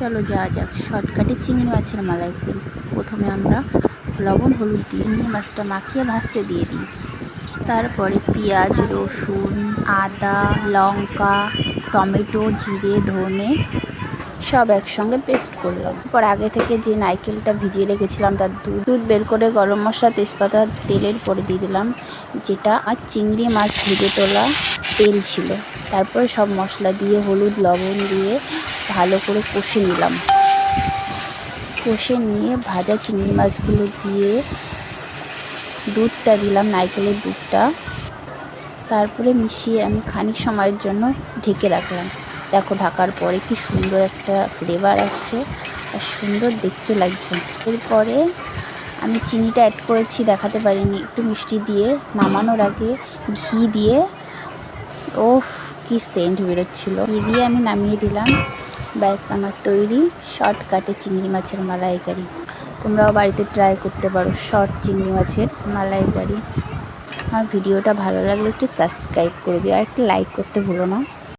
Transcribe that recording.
চলো যাওয়া যাক। শর্টকাটে চিংড়ি মাছের মালাইকারি। প্রথমে আমরা লবণ হলুদ দিয়ে চিংড়ি মাছটা মাখিয়ে ভাজতে দিয়ে দিই। তারপরে পেঁয়াজ রসুন আদা লঙ্কা টমেটো জিরে ধনে সব একসঙ্গে পেস্ট করলাম। তারপর আগে থেকে যে নারকেলটা ভিজিয়ে রেখেছিলাম তার দুধ বের করে গরম মশলা তেজপাতা তেলের পরে দিয়ে দিলাম, যেটা আর চিংড়ি মাছ ভেজে তোলা তেল ছিল। তারপরে সব মশলা দিয়ে হলুদ লবণ দিয়ে ভালো করে কষে নিলাম। কষে নিয়ে ভাজা চিংড়ি মাছগুলো দিয়ে দুধটা দিলাম, নারকেলের দুধটা। তারপরে মিশিয়ে আমি খানিক সময়ের জন্য ঢেকে রাখলাম। দেখো ঢাকার পরে কি সুন্দর একটা ফ্লেভার আসছে আর সুন্দর দেখতে লাগছে। এরপরে আমি চিনিটা অ্যাড করেছি, দেখাতে পারিনি, একটু মিষ্টি দিয়ে নামানোর আগে ঘি দিয়ে, ওফ কি সেন্ট বেরোচ্ছিলো। ঘি দিয়ে আমি নামিয়ে দিলাম। ব্যাস আমার তৈরি শর্টকাটে চিংড়ি মাছের মালাইকারি। তোমরাও বাড়িতে ট্রাই করতে পারো শর্ট চিংড়ি মাছের মালাইকারি। আমার ভিডিওটা ভালো লাগলে একটু সাবস্ক্রাইব করে দিও আর একটা লাইক করতে ভুলো না।